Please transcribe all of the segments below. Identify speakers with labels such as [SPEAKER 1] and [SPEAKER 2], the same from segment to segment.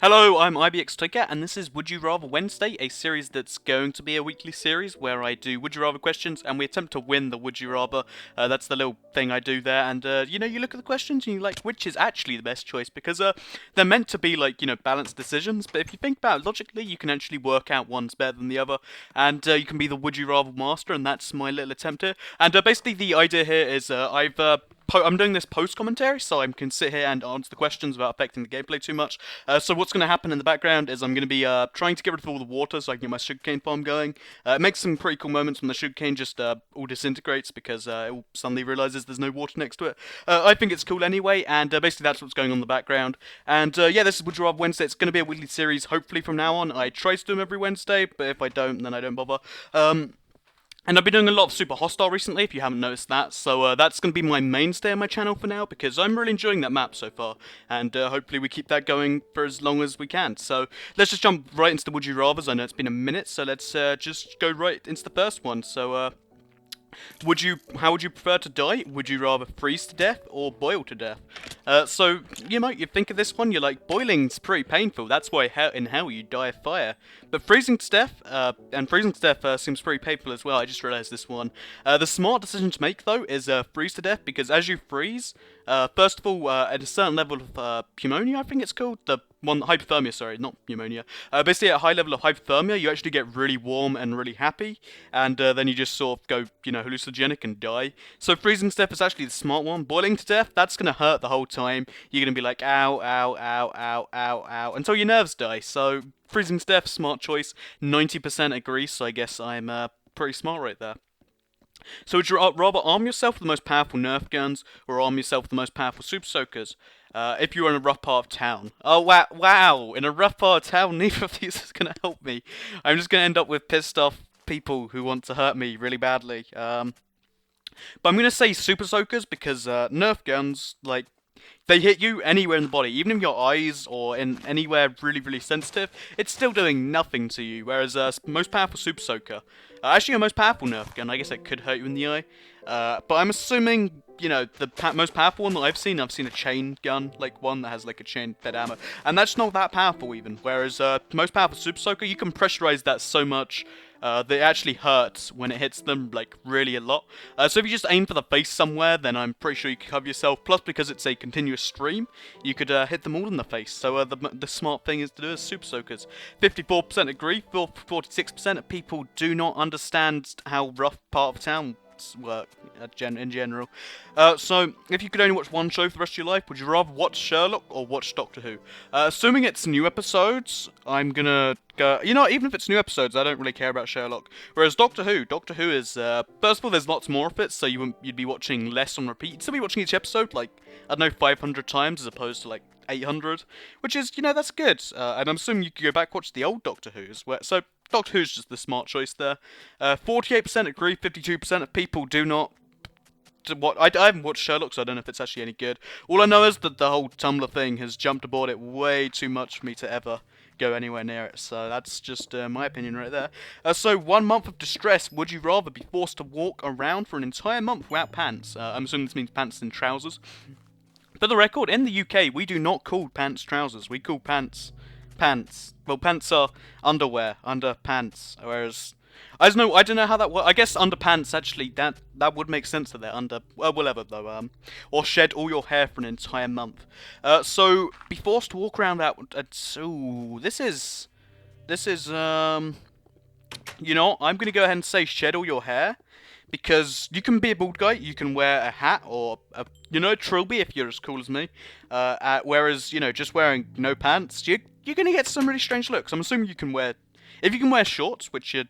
[SPEAKER 1] Hello, I'm IBX Ticker, and this is Would You Rather Wednesday, a series that's going to be a weekly series where I do Would You Rather questions and we attempt to win the Would You Rather. That's the little thing I do there, and you look at the questions and you like which is actually the best choice because they're meant to be like balanced decisions. But if you think about it logically, you can actually work out one's better than the other, and you can be the Would You Rather master. And that's my little attempt here. And basically, the idea here is I'm doing this post-commentary, so I can sit here and answer the questions without affecting the gameplay too much. So what's going to happen in the background is I'm going to be trying to get rid of all the water so I can get my sugarcane farm going. It makes some pretty cool moments when the sugarcane just all disintegrates because it suddenly realizes there's no water next to it. I think it's cool anyway, and basically that's what's going on in the background. And yeah, this is Would You Rather Wednesday. It's going to be a weekly series, hopefully from now on. I try to do them every Wednesday, but if I don't, then I don't bother. And I've been doing a lot of Super Hostile recently, if you haven't noticed that, so that's going to be my mainstay on my channel for now, because I'm really enjoying that map so far, and hopefully we keep that going for as long as we can. So let's just jump right into the Would You Rathers. I know it's been a minute, so let's just go right into the first one. So how would you prefer to die? Would you rather freeze to death or boil to death? So, you think of this one, you're like, boiling's pretty painful, that's why in hell you die of fire. But freezing to death, seems pretty painful as well. I just realised this one. The smart decision to make, though, is freeze to death, because as you freeze, first of all, at a certain level of pneumonia, I think it's called, hypothermia, sorry, not pneumonia. Basically, at a high level of hypothermia, you actually get really warm and really happy, and then you just sort of go, hallucinogenic and die. So freezing to death is actually the smart one. Boiling to death, that's going to hurt the whole time. You're going to be like, ow, ow, ow, ow, ow, ow, until your nerves die. So freezing to death, smart choice. 90% agree, so I guess I'm pretty smart right there. So would you rather arm yourself with the most powerful Nerf guns or arm yourself with the most powerful Super Soakers? If you're in a rough part of town. Oh, wow! In a rough part of town, neither of these is going to help me. I'm just going to end up with pissed off people who want to hurt me really badly. But I'm going to say Super Soakers because Nerf guns, like, they hit you anywhere in the body, even in your eyes or in anywhere really, really sensitive, it's still doing nothing to you, whereas most powerful Super Soaker, actually your most powerful Nerf gun, I guess it could hurt you in the eye, but I'm assuming, the most powerful one that I've seen a chain gun, like one that has like a chain fed ammo, and that's not that powerful even, whereas most powerful Super Soaker, you can pressurize that so much that it actually hurts when it hits them, like, really a lot. So if you just aim for the face somewhere, then I'm pretty sure you can cover yourself. Plus, because it's a continuous stream, you could hit them all in the face. So the smart thing is to do is Super Soakers. 54% agree, 46% of people do not understand how rough part of town work in general. So, if you could only watch one show for the rest of your life, would you rather watch Sherlock or watch Doctor Who? Assuming it's new episodes, I'm gonna go... even if it's new episodes, I don't really care about Sherlock. Whereas Doctor Who is... first of all, there's lots more of it, so you'd be watching less on repeat. You'd still be watching each episode, like, I don't know, 500 times as opposed to, like, 800, which is, that's good. And I'm assuming you could go back and watch the old Doctor Who's. So, Doctor Who's just the smart choice there. 48% agree, 52% of people do not. I haven't watched Sherlock, so I don't know if it's actually any good. All I know is that the whole Tumblr thing has jumped aboard it way too much for me to ever go anywhere near it. So that's just my opinion right there. So 1 month of distress. Would you rather be forced to walk around for an entire month without pants? I'm assuming this means pants and trousers. For the record, in the UK, we do not call pants trousers. We call pants pants. Well, pants are underwear under pants, whereas I don't know how that works. I guess underpants actually that would make sense that they're under. Whatever though. Or shed all your hair for an entire month. So be forced to walk around out. Ooh, this is. I'm gonna go ahead and say shed all your hair. Because you can be a bald guy, you can wear a hat or a trilby if you're as cool as me. Whereas just wearing no pants, you're gonna get some really strange looks. I'm assuming if you can wear shorts, which I'm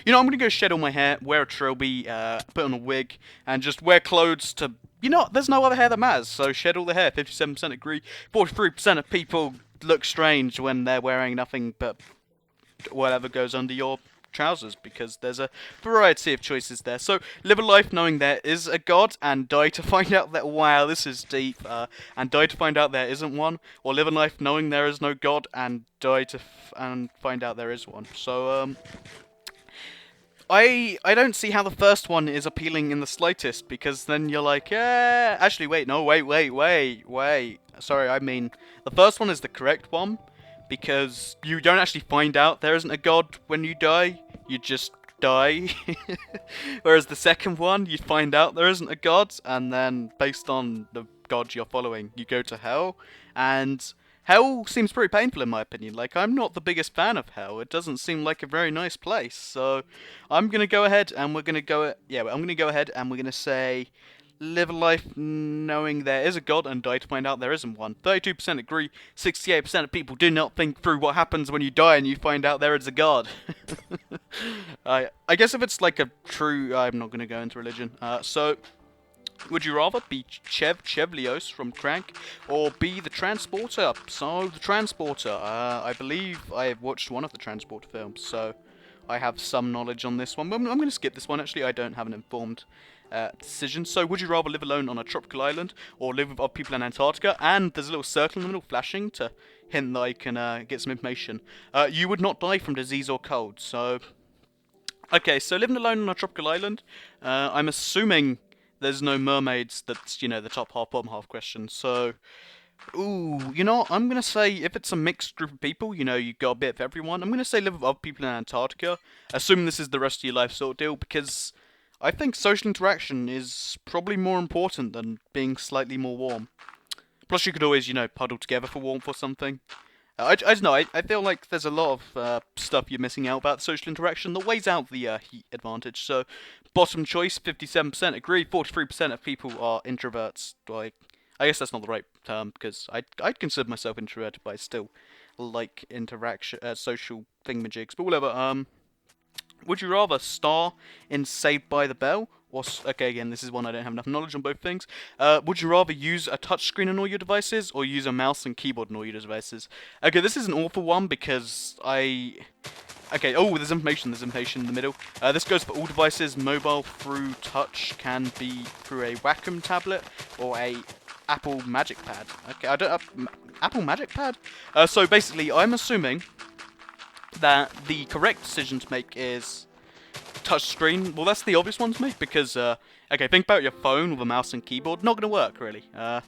[SPEAKER 1] gonna go shed all my hair, wear a trilby, put on a wig, and just wear clothes to. There's no other hair that matters. So shed all the hair. 57% agree. 43% of people look strange when they're wearing nothing but whatever goes under your trousers, because there's a variety of choices there. So live a life knowing there is a god and die to find out that, wow, this is deep, and die to find out there isn't one, or live a life knowing there is no god and die to and find out there is one. So I don't see how the first one is appealing in the slightest, because then you're like, actually wait, no, wait, sorry, I mean the first one is the correct one, because you don't actually find out there isn't a god when you die. You just die. Whereas the second one, you find out there isn't a god, and then based on the god you're following, you go to hell. And hell seems pretty painful in my opinion. Like, I'm not the biggest fan of hell. It doesn't seem like a very nice place. So I'm gonna go ahead and we're gonna go. Yeah, I'm gonna go ahead and we're gonna say live a life knowing there is a god and die to find out there isn't one. 32% agree, 68% of people do not think through what happens when you die and you find out there is a god. I guess if it's like a true... I'm not going to go into religion. So, would you rather be Chevlios from Crank or be the Transporter? So, the Transporter. I believe I have watched one of the Transporter films, so I have some knowledge on this one. I'm going to skip this one, actually. I don't have an informed decision. So, would you rather live alone on a tropical island or live with other people in Antarctica? And there's a little circle in the middle flashing to hint that I can get some information. You would not die from disease or cold. So, okay, so living alone on a tropical island, I'm assuming there's no mermaids. That's, you know, the top half, bottom half question. So, ooh, you know, I'm going to say if it's a mixed group of people, you know, you got a bit of everyone, I'm going to say live with other people in Antarctica, assuming this is the rest of your life sort of deal, because I think social interaction is probably more important than being slightly more warm. Plus, you could always, you know, puddle together for warmth or something. I don't know, I feel like there's a lot of stuff you're missing out about social interaction that weighs out the heat advantage. So, bottom choice, 57% agree, 43% of people are introverts. Like, I guess that's not the right term, because I'd consider myself introverted, but I still like interaction, social thingamajigs. But whatever, would you rather star in Saved by the Bell? Or, okay, again, this is one I don't have enough knowledge on both things. Would you rather use a touchscreen on all your devices or use a mouse and keyboard on all your devices? Okay, this is an awful one because okay, oh, there's information in the middle. This goes for all devices. Mobile through touch can be through a Wacom tablet or a Apple Magic Pad. Okay, I don't... Apple Magic Pad? So basically, I'm assuming that the correct decision to make is touchscreen. Well, that's the obvious one to make because, okay, think about your phone with a mouse and keyboard. Not gonna work, really. Yeah,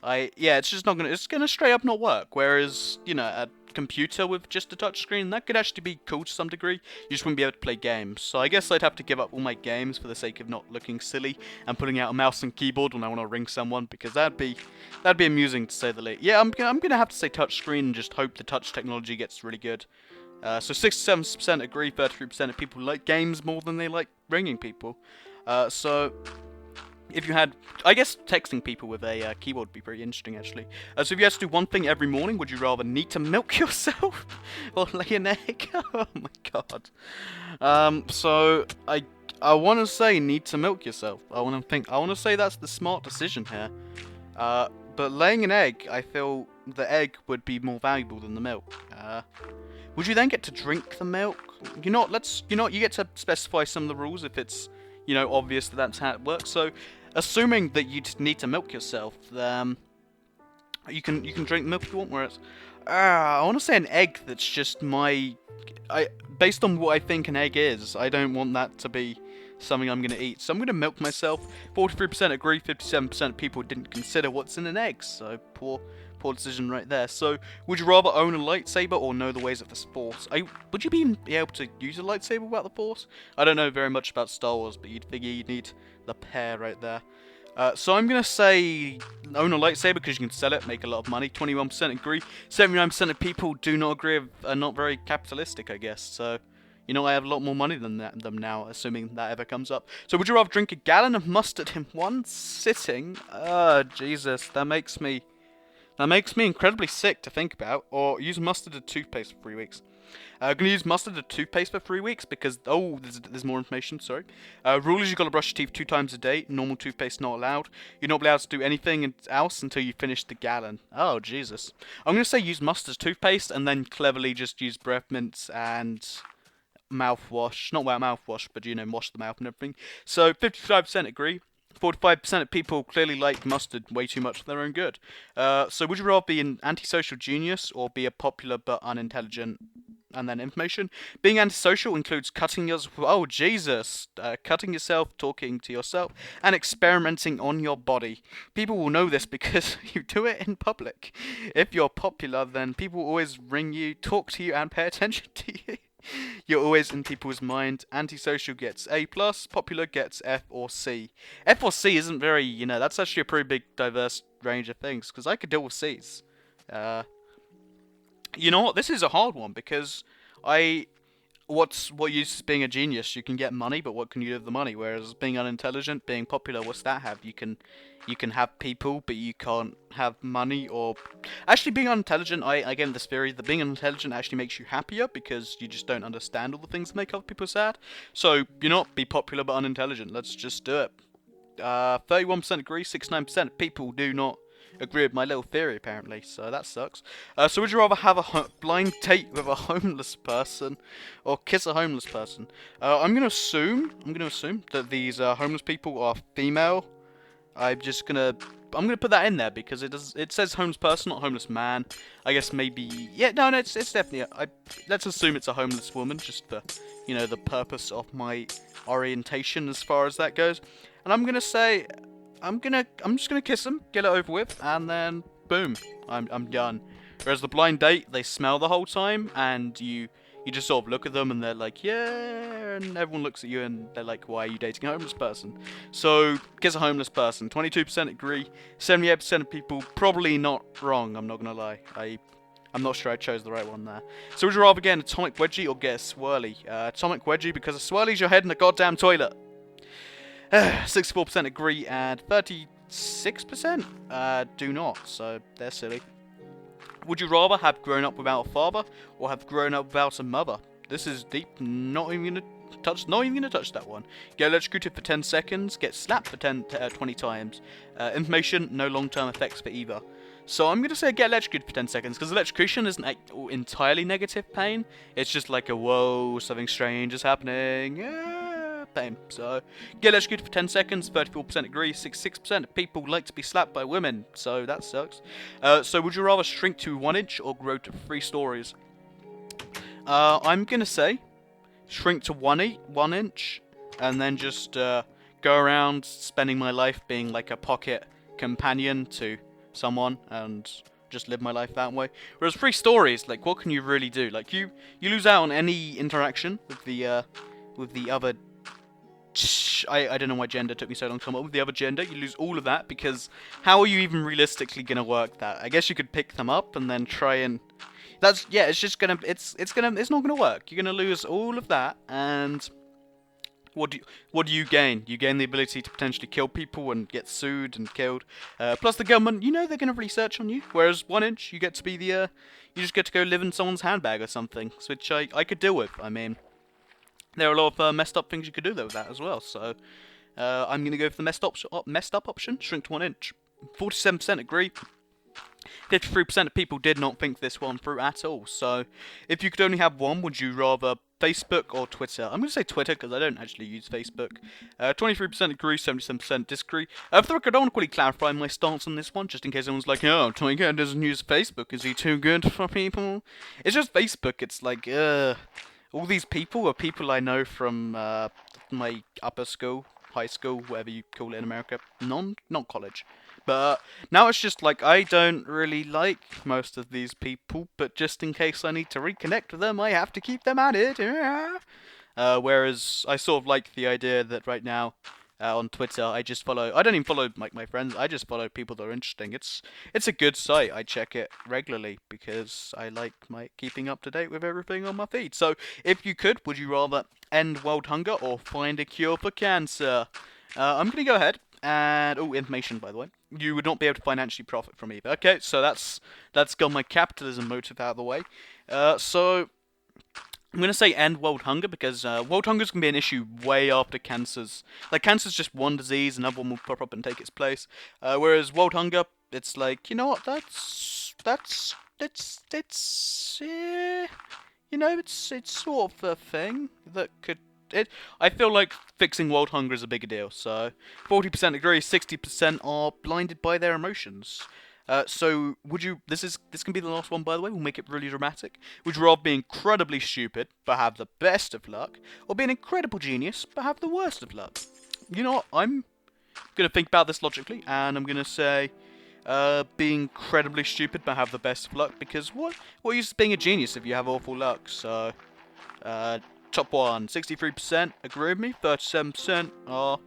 [SPEAKER 1] it's just not gonna. It's gonna straight up not work. Whereas, you know, a computer with just a touchscreen, that could actually be cool to some degree. You just wouldn't be able to play games. So I guess I'd have to give up all my games for the sake of not looking silly and putting out a mouse and keyboard when I want to ring someone, because that'd be amusing to say the least. Yeah, I'm gonna have to say touchscreen and just hope the touch technology gets really good. So 67% agree, 33% of people like games more than they like ringing people. So if you had, I guess texting people with a keyboard would be pretty interesting actually. So if you had to do one thing every morning, would you rather need to milk yourself or lay an egg? Oh my god. So I want to say need to milk yourself. I want to say that's the smart decision here. But laying an egg, I feel the egg would be more valuable than the milk. Would you then get to drink the milk? You get to specify some of the rules if it's, you know, obvious that that's how it works. So, assuming that you'd need to milk yourself, you can drink milk if you want. Whereas, I want to say an egg that's just based on what I think an egg is, I don't want that to be something I'm going to eat. So I'm going to milk myself. 43% agree, 57% of people didn't consider what's in an egg. So poor decision right there. So would you rather own a lightsaber or know the ways of the Force? Would you be able to use a lightsaber without the Force? I don't know very much about Star Wars, but you'd figure you'd need the pair right there. So I'm going to say own a lightsaber because you can sell it, make a lot of money. 21% agree. 79% of people do not agree, are not very capitalistic, I guess. So, you know, I have a lot more money than them now, assuming that ever comes up. So would you rather drink a gallon of mustard in one sitting? Jesus, that makes me incredibly sick to think about. Or use mustard as toothpaste for 3 weeks. I'm going to use mustard as toothpaste for 3 weeks because, there's more information, sorry. Rule is you've got to brush your teeth 2 times a day. Normal toothpaste not allowed. You're not allowed to do anything else until you finish the gallon. Oh, Jesus. I'm going to say use mustard as toothpaste and then cleverly just use breath mints and mouthwash. Not mouthwash, but, you know, wash the mouth and everything. So 55% agree. 45% of people clearly like mustard way too much for their own good. So would you rather be an antisocial genius or be a popular but unintelligent And then information. Being antisocial includes cutting cutting yourself, talking to yourself, and experimenting on your body. People will know this because you do it in public. If you're popular, then people will always ring you, talk to you, and pay attention to you. You're always in people's mind. Antisocial gets A+, popular gets F or C. F or C isn't very, that's actually a pretty big diverse range of things, because I could deal with C's. You know what? This is a hard one because what use is being a genius? You can get money, but what can you do with the money? Whereas being unintelligent, being popular, what's that have? You can have people, but you can't have money. Or actually, being unintelligent, I get this theory that being unintelligent actually makes you happier because you just don't understand all the things that make other people sad. So be popular but unintelligent. Let's just do it. 31% agree, 69% of people do not agree with my little theory, apparently, so that sucks. So would you rather have a blind date with a homeless person or kiss a homeless person? I'm gonna assume that these homeless people are female. I'm gonna put that in there because it says homeless person, not homeless man. I guess maybe, yeah, no, it's definitely let's assume it's a homeless woman, just for the purpose of my orientation as far as that goes. And I'm gonna say, I'm just gonna kiss them, get it over with, and then boom, I'm done. Whereas the blind date, they smell the whole time, and you just sort of look at them, and they're like, yeah, and everyone looks at you, and they're like, why are you dating a homeless person? So kiss a homeless person. 22% agree, 78% of people probably not wrong. I'm not gonna lie, I'm not sure I chose the right one there. So would you rather get an atomic wedgie or get a swirly? Atomic wedgie because a swirly's your head in a goddamn toilet. 64% agree and 36% do not, so they're silly. Would you rather have grown up without a father or have grown up without a mother? This is deep. Not even gonna touch that one. Get electrocuted for 10 seconds. Get slapped for 20 times. Information. No long-term effects for either. So I'm gonna say get electrocuted for 10 seconds because electrocution isn't entirely negative pain. It's just like a whoa, something strange is happening. Yeah. Pain. So, get electrocuted for 10 seconds, 34% agree, 66% of people like to be slapped by women, so that sucks. So would you rather shrink to 1 inch or grow to 3 stories? I'm gonna say shrink to 1 inch, and then just go around spending my life being like a pocket companion to someone, and just live my life that way. Whereas 3 stories, like, what can you really do? Like, you lose out on any interaction with the other. I don't know why gender took me so long to come up with the other gender. You lose all of that because how are you even realistically gonna work that? I guess you could pick them up and then try and it's not gonna work. You're gonna lose all of that, and what do you gain? You gain the ability to potentially kill people and get sued and killed. Plus the government, they're gonna research on you. Whereas 1 inch, you get to be you just get to go live in someone's handbag or something, which I could deal with. I mean, there are a lot of messed up things you could do though with that as well, so I'm going to go for the messed up option, shrink to 1 inch. 47% agree, 53% of people did not think this one through at all, so if you could only have one, would you rather Facebook or Twitter? I'm going to say Twitter because I don't actually use Facebook. 23% agree, 77% disagree. For the record, I don't want to quickly clarify my stance on this one, just in case anyone's like, oh, Tiger doesn't use Facebook, is he too good for people? It's just Facebook, it's like, all these people are people I know from my upper school, high school, whatever you call it in America. Not college. But now it's just like, I don't really like most of these people, but just in case I need to reconnect with them, I have to keep them added. Whereas I sort of like the idea that right now, on Twitter, I don't even follow my friends, I just follow people that are interesting. It's a good site, I check it regularly because I like keeping up to date with everything on my feed. So, if you could, would you rather end world hunger or find a cure for cancer? I'm gonna go ahead and, information by the way. You would not be able to financially profit from either. Okay, so that's got my capitalism motive out of the way. So I'm going to say end world hunger because world hunger is going to be an issue way after cancers. Like, cancer's just one disease, another one will pop up and take its place. Whereas world hunger, it's like, you know what, it's sort of a thing that could, I feel like fixing world hunger is a bigger deal. So 40% agree, 60% are blinded by their emotions. So this can be the last one, by the way. We'll make it really dramatic. Would you rather be incredibly stupid but have the best of luck, or be an incredible genius but have the worst of luck? You know what? I'm gonna think about this logically, and I'm gonna say, be incredibly stupid but have the best of luck, because what use is being a genius if you have awful luck? So, top one, 63% agree with me, 37% are.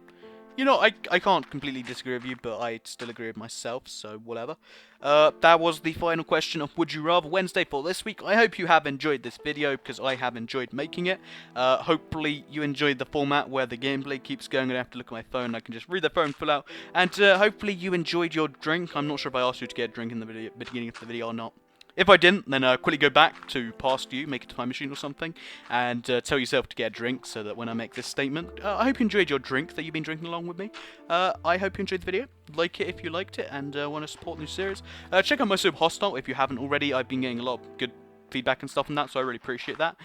[SPEAKER 1] You know, I can't completely disagree with you, but I still agree with myself, so whatever. That was the final question of Would You Rather Wednesday for this week. I hope you have enjoyed this video, because I have enjoyed making it. Hopefully you enjoyed the format where the gameplay keeps going. I have to look at my phone, I can just read the phone full out. And hopefully you enjoyed your drink. I'm not sure if I asked you to get a drink in the beginning of the video or not. If I didn't, then quickly go back to past you, make a time machine or something, and tell yourself to get a drink so that when I make this statement, I hope you enjoyed your drink that you've been drinking along with me. I hope you enjoyed the video. Like it if you liked it and want to support the new series. Check out my sub Hostile if you haven't already. I've been getting a lot of good feedback and stuff on that, so I really appreciate that.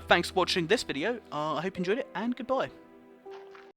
[SPEAKER 1] Thanks for watching this video. I hope you enjoyed it, and goodbye.